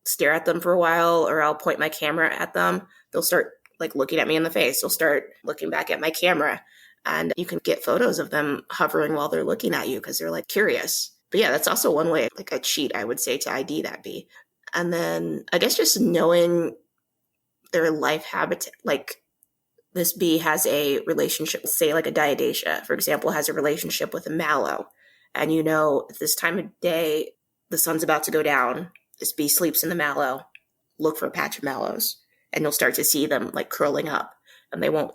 C: stare at them for a while or I'll point my camera at them. They'll start like looking at me in the face. They'll start looking back at my camera. And you can get photos of them hovering while they're looking at you because they're like curious. But yeah, that's also one way, like a cheat, I would say, to ID that bee. And then I guess just knowing their life habitat, like this bee has a relationship, say like a diadacia, for example, has a relationship with a mallow. And you know, at this time of day, the sun's about to go down, this bee sleeps in the mallow, look for a patch of mallows, and you'll start to see them like curling up, and they won't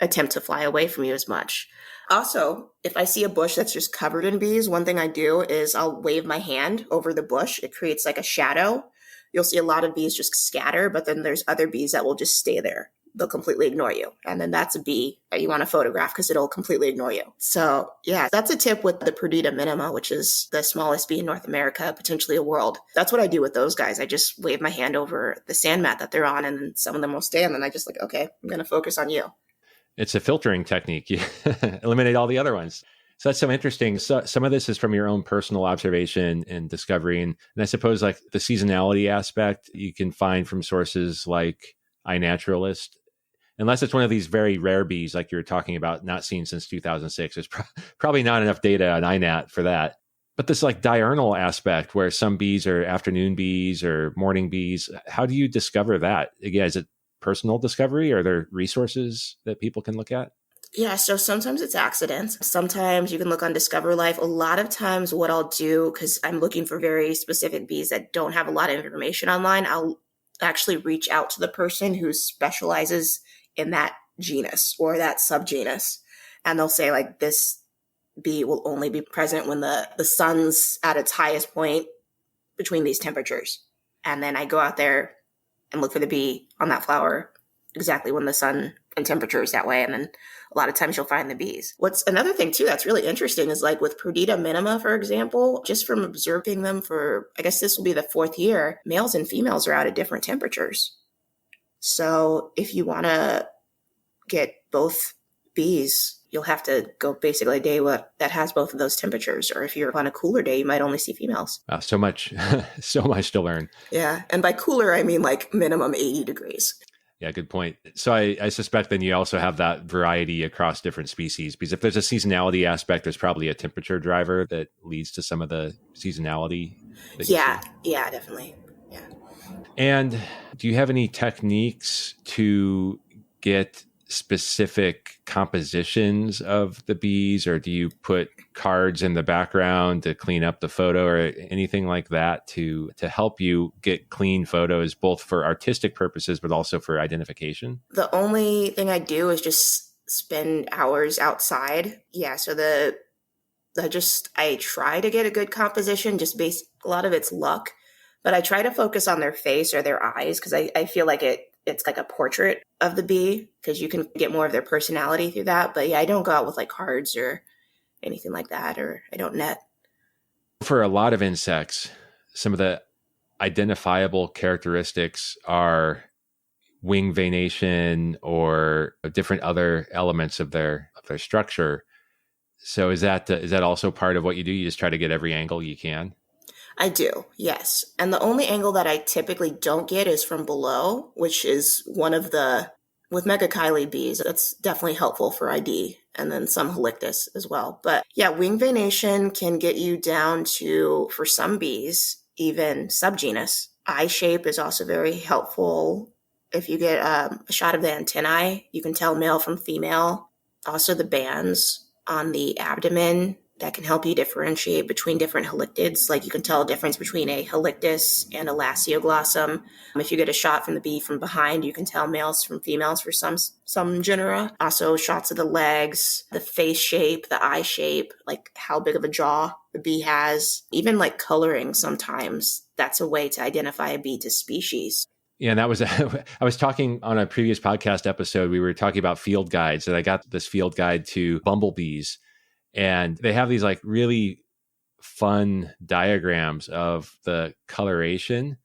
C: attempt to fly away from you as much. Also, if I see a bush that's just covered in bees, one thing I do is I'll wave my hand over the bush. It creates like a shadow. You'll see a lot of bees just scatter, but then there's other bees that will just stay there. They'll completely ignore you. And then that's a bee that you want to photograph because it'll completely ignore you. So yeah, that's a tip with the Perdita minima, which is the smallest bee in North America, potentially a world. That's what I do with those guys. I just wave my hand over the sand mat that they're on, and some of them will stay. And then I just like, okay, I'm going to focus on you.
B: It's a filtering technique. You eliminate all the other ones. So that's so interesting. So some of this is from your own personal observation and discovery. And I suppose like the seasonality aspect, you can find from sources like iNaturalist. Unless it's one of these very rare bees like you were talking about, not seen since 2006. There's probably not enough data on iNat for that. But this like diurnal aspect where some bees are afternoon bees or morning bees, how do you discover that? Again, is it personal discovery? Are there resources that people can look at?
C: Yeah, so sometimes it's accidents. Sometimes you can look on Discover Life. A lot of times what I'll do, because I'm looking for very specific bees that don't have a lot of information online, I'll actually reach out to the person who specializes in that genus or that subgenus. And they'll say like, this bee will only be present when the sun's at its highest point between these temperatures. And then I go out there and look for the bee on that flower exactly when the sun and temperature is that way. And then a lot of times you'll find the bees. What's another thing too that's really interesting is like with Perdita minima, for example, just from observing them for, I guess this will be the 4th year, males and females are out at different temperatures. So if you want to get both bees, you'll have to go basically a day that has both of those temperatures. Or if you're on a cooler day, you might only see females.
B: Wow, so much, so much to learn.
C: Yeah. And by cooler, I mean like minimum 80 degrees.
B: Yeah, good point. So I suspect then you also have that variety across different species, because if there's a seasonality aspect, there's probably a temperature driver that leads to some of the seasonality.
C: Yeah, definitely. Yeah.
B: And do you have any techniques to get specific compositions of the bees, or do you put cards in the background to clean up the photo or anything like that to help you get clean photos, both for artistic purposes, but also for identification?
C: The only thing I do is just spend hours outside. Yeah. So I try to get a good composition, just based, a lot of it's luck, but I try to focus on their face or their eyes, because I feel like it's like a portrait of the bee, because you can get more of their personality through that. But yeah, I don't go out with like cards or anything like that, or I don't net.
B: For a lot of insects, some of the identifiable characteristics are wing venation or different other elements of their structure. So is that also part of what you do? You just try to get every angle you can?
C: I do, yes. And the only angle that I typically don't get is from below, which is one of with megachile bees, that's definitely helpful for ID, and then some halictus as well. But yeah, wing venation can get you down to, for some bees, even subgenus. Eye shape is also very helpful. If you get a shot of the antennae, you can tell male from female. Also the bands on the abdomen, that can help you differentiate between different halictids. Like you can tell a difference between a halictus and a lasioglossum. If you get a shot from the bee from behind, you can tell males from females for some genera. Also shots of the legs, the face shape, the eye shape, like how big of a jaw the bee has, even like coloring sometimes. That's a way to identify a bee to species.
B: Yeah, and that was, I was talking on a previous podcast episode, we were talking about field guides, and I got this field guide to bumblebees. And they have these like really fun diagrams of the coloration.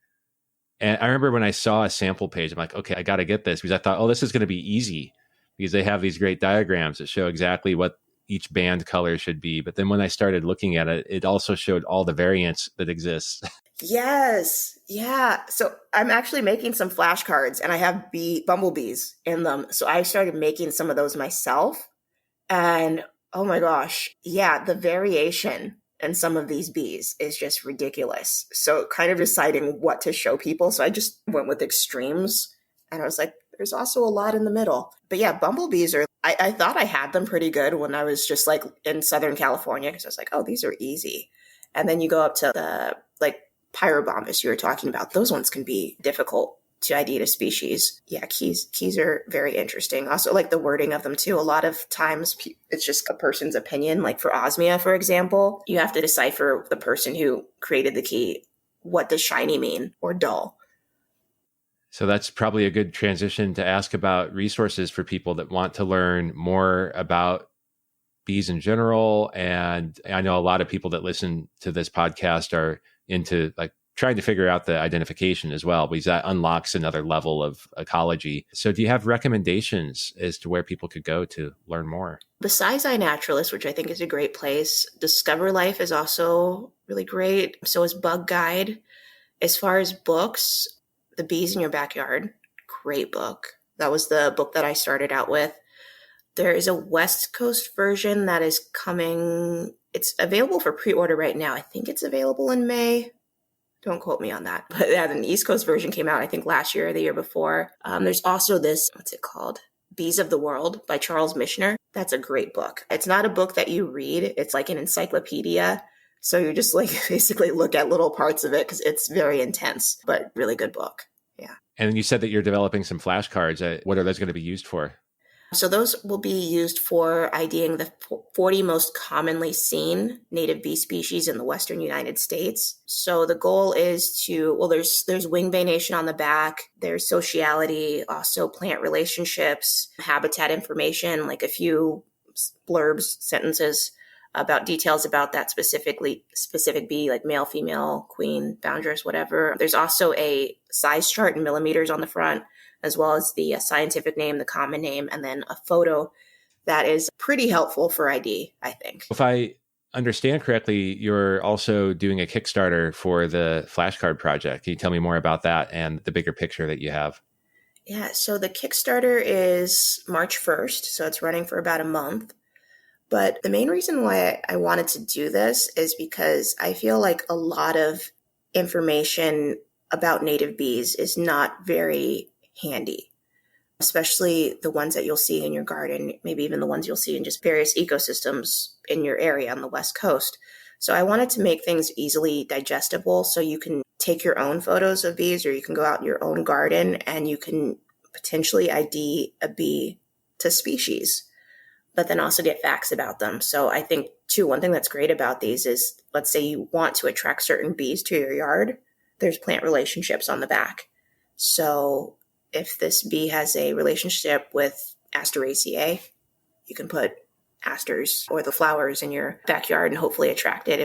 B: And I remember when I saw a sample page, I'm like, okay, I got to get this, because I thought, oh, this is going to be easy, because they have these great diagrams that show exactly what each band color should be. But then when I started looking at it, it also showed all the variants that exist.
C: Yes. Yeah. So I'm actually making some flashcards, and I have bumblebees in them. So I started making some of those myself. And oh my gosh. Yeah. The variation in some of these bees is just ridiculous. So kind of deciding what to show people. So I just went with extremes, and I was like, there's also a lot in the middle. But yeah, bumblebees I thought I had them pretty good when I was just like in Southern California, because I was like, oh, these are easy. And then you go up to the like pyrobombus you were talking about. Those ones can be difficult to ID a species. Yeah, keys are very interesting. Also, like the wording of them too. A lot of times it's just a person's opinion. Like for osmia, for example, you have to decipher the person who created the key. What does shiny mean, or dull?
B: So that's probably a good transition to ask about resources for people that want to learn more about bees in general. And I know a lot of people that listen to this podcast are into like trying to figure out the identification as well, because that unlocks another level of ecology. So do you have recommendations as to where people could go to learn more?
C: Besides iNaturalist, which I think is a great place, Discover Life is also really great. So is Bug Guide. As far as books, The Bees in Your Backyard, great book. That was the book that I started out with. There is a West Coast version that is coming. It's available for pre-order right now. I think it's available in May. Don't quote me on that. But yeah, the East Coast version came out, I think, last year or the year before. There's also this, what's it called? Bees of the World by Charles Michener. That's a great book. It's not a book that you read. It's like an encyclopedia. So you just like basically look at little parts of it, because it's very intense, but really good book. Yeah.
B: And you said that you're developing some flashcards. What are those going to be used for?
C: So those will be used for IDing the 40 most commonly seen native bee species in the Western United States. So the goal is to, well, there's wing nation on the back, there's sociality, also plant relationships, habitat information, like a few blurbs, sentences about details about that specific bee, like male, female, queen, boundress, whatever. There's also a size chart in millimeters on the front, as well as the scientific name, the common name, and then a photo that is pretty helpful for ID, I think.
B: If I understand correctly, you're also doing a Kickstarter for the flashcard project. Can you tell me more about that and the bigger picture that you have?
C: Yeah, so the Kickstarter is March 1st, so it's running for about a month. But the main reason why I wanted to do this is because I feel like a lot of information about native bees is not very handy, especially the ones that you'll see in your garden, maybe even the ones you'll see in just various ecosystems in your area on the West Coast. So I wanted to make things easily digestible so you can take your own photos of bees, or you can go out in your own garden and you can potentially ID a bee to species, but then also get facts about them. So I think, too, one thing that's great about these is, let's say you want to attract certain bees to your yard, there's plant relationships on the back. So if this bee has a relationship with Asteraceae, you can put asters or the flowers in your backyard and hopefully attract it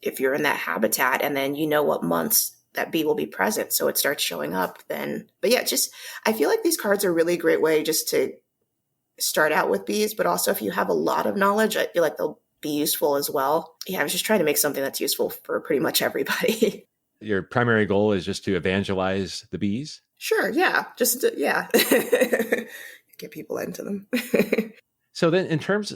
C: if you're in that habitat, and then you know what months that bee will be present, so it starts showing up then. But yeah, just I feel like these cards are a really great way just to start out with bees, but also if you have a lot of knowledge, I feel like they'll be useful as well. Yeah, I was just trying to make something that's useful for pretty much everybody.
B: Your primary goal is just to evangelize the bees?
C: Sure, yeah. Yeah. Get people into them.
B: So then in terms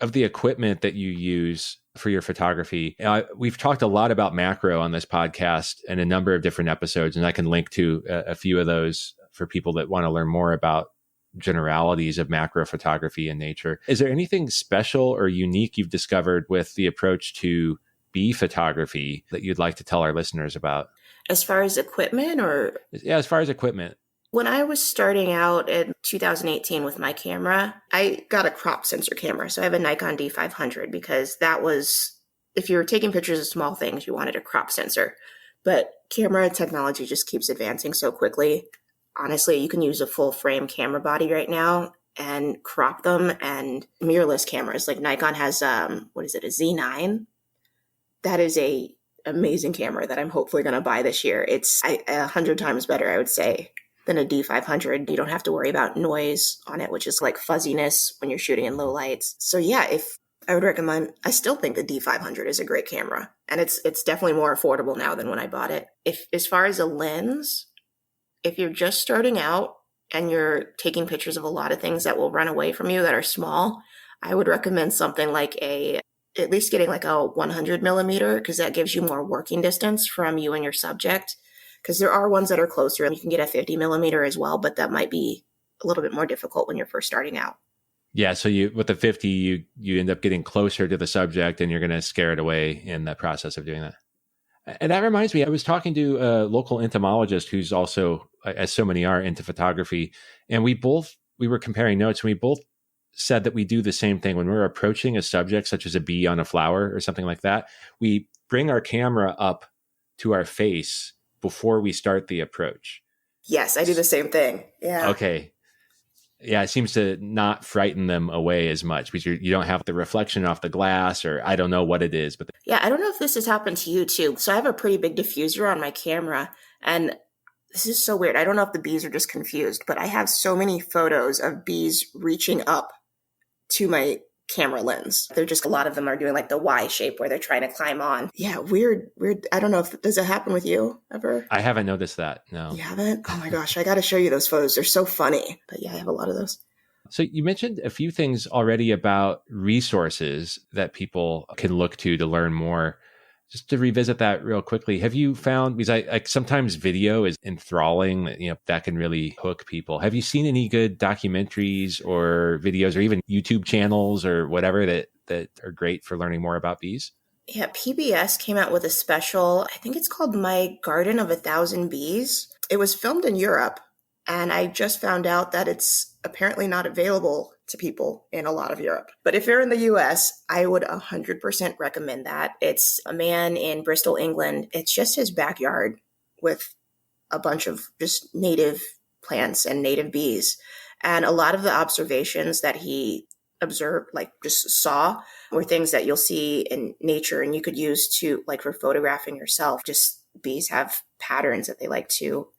B: of the equipment that you use for your photography, we've talked a lot about macro on this podcast in a number of different episodes, and I can link to a few of those for people that want to learn more about generalities of macro photography in nature. Is there anything special or unique you've discovered with the approach to bee photography that you'd like to tell our listeners about?
C: As far as equipment, or?
B: Yeah, as far as equipment.
C: When I was starting out in 2018 with my camera, I got a crop sensor camera. So I have a Nikon D500 because that was, if you were taking pictures of small things, you wanted a crop sensor. But camera technology just keeps advancing so quickly. Honestly, you can use a full frame camera body right now and crop them, and mirrorless cameras. Like Nikon has, a Z9? That is a amazing camera that I'm hopefully going to buy this year. It's 100 times better, I would say, than a D500. You don't have to worry about noise on it, which is like fuzziness when you're shooting in low lights. So yeah, if I would recommend, I still think the D500 is a great camera, and it's definitely more affordable now than when I bought it. If, as far as a lens, if you're just starting out and you're taking pictures of a lot of things that will run away from you that are small, I would recommend something like at least getting like a 100 millimeter, because that gives you more working distance from you and your subject. Because there are ones that are closer, and you can get a 50 millimeter as well, but that might be a little bit more difficult when you're first starting out. Yeah,
B: so with the 50, you end up getting closer to the subject, and you're going to scare it away in the process of doing that. And that reminds me, I was talking to a local entomologist who's also, as so many are, into photography, and we were comparing notes, and we both said that we do the same thing when we're approaching a subject, such as a bee on a flower or something like that. We bring our camera up to our face before we start the approach.
C: Yes, I do the same thing. Yeah.
B: Okay. Yeah, it seems to not frighten them away as much because you don't have the reflection off the glass, or I don't know what it is. But
C: yeah, I don't know if this has happened to you too. So I have a pretty big diffuser on my camera, and this is so weird. I don't know if the bees are just confused, but I have so many photos of bees reaching up to my camera lens. They're just, a lot of them are doing like the Y shape where they're trying to climb on. Yeah, weird. I don't know does it happen with you ever?
B: I haven't noticed that. No.
C: You haven't? Oh my gosh, I got to show you those photos. They're so funny. But yeah, I have a lot of those.
B: So you mentioned a few things already about resources that people can look to learn more. Just to revisit that real quickly, have you found, because I sometimes video is enthralling, that can really hook people. Have you seen any good documentaries or videos or even YouTube channels or whatever that are great for learning more about bees?
C: Yeah, PBS came out with a special, I think it's called My Garden of 1,000 Bees. It was filmed in Europe, And I just found out that it's apparently not available to people in a lot of Europe. But if you're in the US, I would 100% recommend that. It's a man in Bristol, England. It's just his backyard with a bunch of just native plants and native bees. And a lot of the observations that he observed, like just saw, were things that you'll see in nature and you could use to, like, for photographing yourself. Just bees have patterns that they like to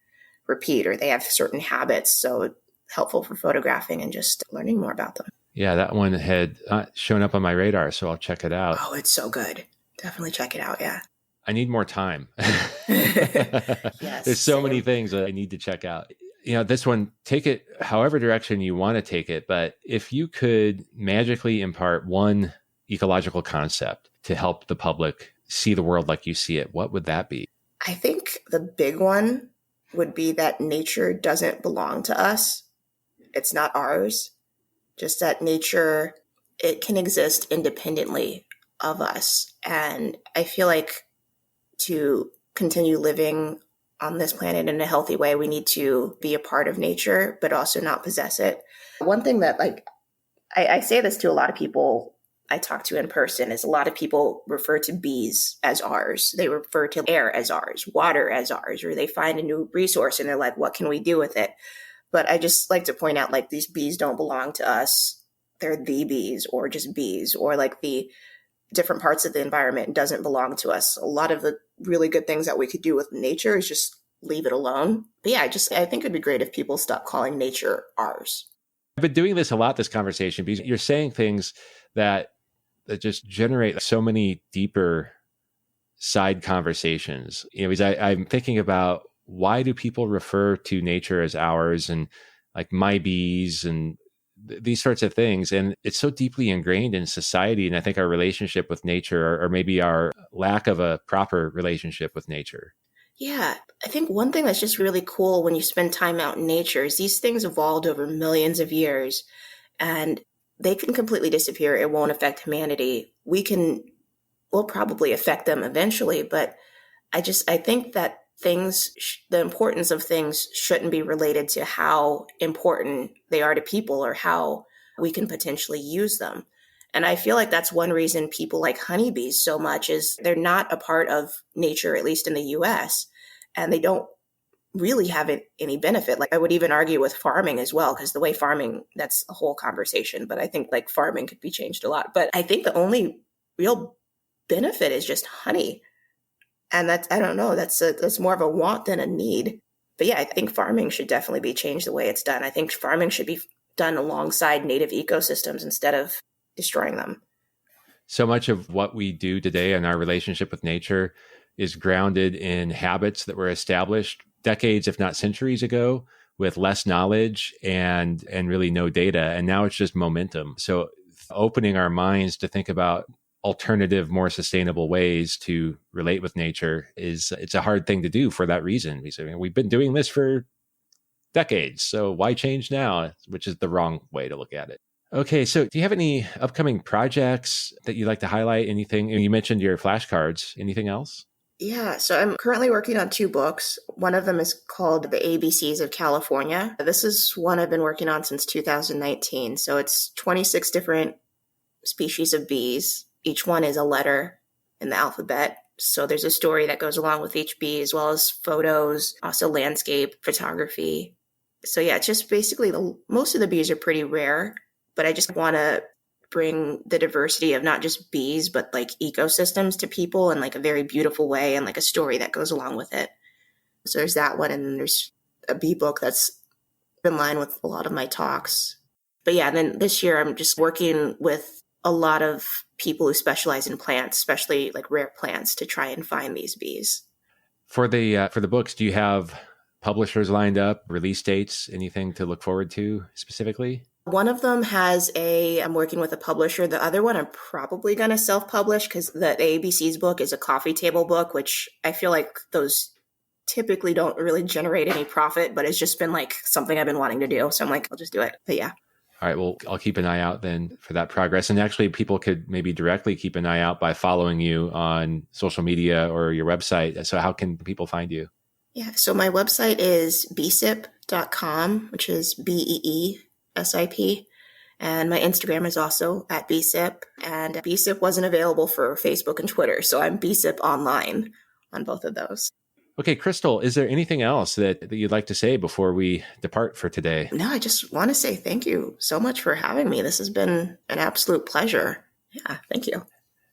C: repeat, or they have certain habits. So helpful for photographing and just learning more about them.
B: Yeah, that one had shown up on my radar, so I'll check it out.
C: Oh, it's so good. Definitely check it out. Yeah.
B: I need more time.
C: Yes,
B: There's so many things that I need to check out. This one, take it however direction you want to take it. But if you could magically impart one ecological concept to help the public see the world like you see it, what would that be?
C: I think the big one would be that nature doesn't belong to us. It's not ours. Just that nature, it can exist independently of us. And I feel like to continue living on this planet in a healthy way, we need to be a part of nature, but also not possess it. One thing that, like, I say this to a lot of people I talk to in person, is a lot of people refer to bees as ours. They refer to air as ours, water as ours, or they find a new resource and they're like, what can we do with it? But I just like to point out, like, these bees don't belong to us. They're the bees, or just bees, or like the different parts of the environment doesn't belong to us. A lot of the really good things that we could do with nature is just leave it alone. But yeah, I think it'd be great if people stop calling nature ours.
B: I've been doing this a lot, this conversation, because you're saying things that just generate so many deeper side conversations. Because I'm thinking about, why do people refer to nature as ours, and like my bees and these sorts of things? And it's so deeply ingrained in society. And I think our relationship with nature, or maybe our lack of a proper relationship with nature.
C: Yeah, I think one thing that's just really cool when you spend time out in nature is these things evolved over millions of years, and they can completely disappear. It won't affect humanity. We'll probably affect them eventually, but I think that the importance of things shouldn't be related to how important they are to people or how we can potentially use them. And I feel like that's one reason people like honeybees so much, is they're not a part of nature, at least in the US, and they don't really have any benefit. Like, I would even argue with farming as well, because the way farming, that's a whole conversation, but I think like farming could be changed a lot. But I think the only real benefit is just honey. And that's, I don't know, that's more of a want than a need. But yeah, I think farming should definitely be changed the way it's done. I think farming should be done alongside native ecosystems instead of destroying them.
B: So much of what we do today in our relationship with nature is grounded in habits that were established decades, if not centuries ago, with less knowledge and really no data. And now it's just momentum. So opening our minds to think about alternative, more sustainable ways to relate with nature it's a hard thing to do for that reason. Because we've been doing this for decades. So why change now? Which is the wrong way to look at it. Okay. So do you have any upcoming projects that you'd like to highlight? Anything? You mentioned your flashcards. Anything else?
C: Yeah, so I'm currently working on 2 books. One of them is called The ABCs of California. This is one I've been working on since 2019. So it's 26 different species of bees. Each one is a letter in the alphabet. So there's a story that goes along with each bee, as well as photos, also landscape, photography. So yeah, it's just basically most of the bees are pretty rare, but I just want to bring the diversity of not just bees, but like ecosystems to people in like a very beautiful way, and like a story that goes along with it. So there's that one. And then there's a bee book that's in line with a lot of my talks. But yeah, and then this year I'm just working with a lot of people who specialize in plants, especially like rare plants, to try and find these bees.
B: For the books, do you have publishers lined up, release dates, anything to look forward to specifically?
C: One of them I'm working with a publisher. The other one I'm probably going to self-publish, because the ABC's book is a coffee table book, which I feel like those typically don't really generate any profit, but it's just been like something I've been wanting to do. So I'm like, I'll just do it. But yeah.
B: All right. Well, I'll keep an eye out then for that progress. And actually, people could maybe directly keep an eye out by following you on social media or your website. So how can people find you?
C: Yeah. So my website is bsip, beesip.com, which is BEESIP. And my Instagram is also at BSIP. And BSIP wasn't available for Facebook and Twitter, so I'm BSIP online on both of those.
B: Okay, Krystle, is there anything else that you'd like to say before we depart for today?
C: No, I just want to say thank you so much for having me. This has been an absolute pleasure. Yeah, thank you.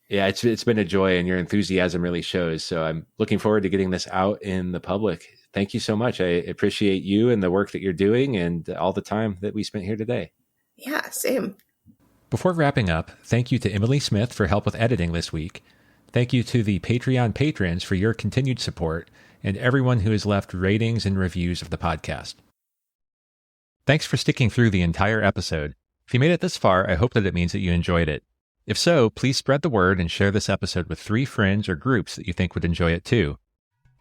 B: Yeah, it's been a joy, and your enthusiasm really shows. So I'm looking forward to getting this out in the public. Thank you so much. I appreciate you and the work that you're doing and all the time that we spent here today.
C: Yeah, same.
B: Before wrapping up, thank you to Emily Smith for help with editing this week. Thank you to the Patreon patrons for your continued support, and everyone who has left ratings and reviews of the podcast. Thanks for sticking through the entire episode. If you made it this far, I hope that it means that you enjoyed it. If so, please spread the word and share this episode with 3 friends or groups that you think would enjoy it too.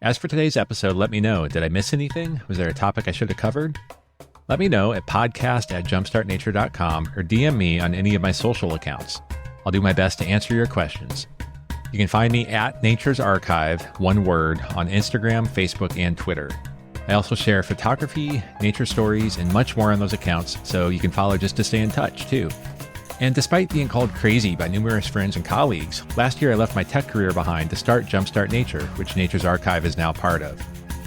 B: As for today's episode, let me know. Did I miss anything? Was there a topic I should have covered? Let me know at podcast@jumpstartnature.com or DM me on any of my social accounts. I'll do my best to answer your questions. You can find me at Nature's Archive, one word, on Instagram, Facebook, and Twitter. I also share photography, nature stories, and much more on those accounts, so you can follow just to stay in touch, too. And despite being called crazy by numerous friends and colleagues, last year I left my tech career behind to start Jumpstart Nature, which Nature's Archive is now part of.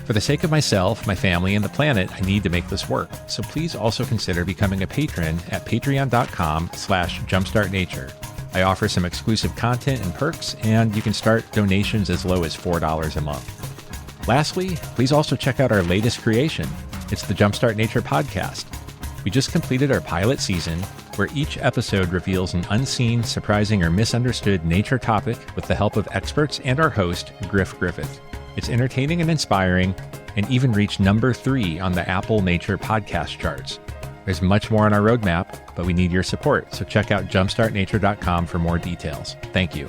B: For the sake of myself, my family, and the planet, I need to make this work, so please also consider becoming a patron at patreon.com/jumpstartnature. I offer some exclusive content and perks, and you can start donations as low as $4 a month. Lastly, please also check out our latest creation. It's the Jumpstart Nature podcast. We just completed our pilot season, where each episode reveals an unseen, surprising, or misunderstood nature topic with the help of experts and our host, Griff Griffith. It's entertaining and inspiring, and even reached number 3 on the Apple Nature podcast charts. There's much more on our roadmap, but we need your support, so check out jumpstartnature.com for more details. Thank you.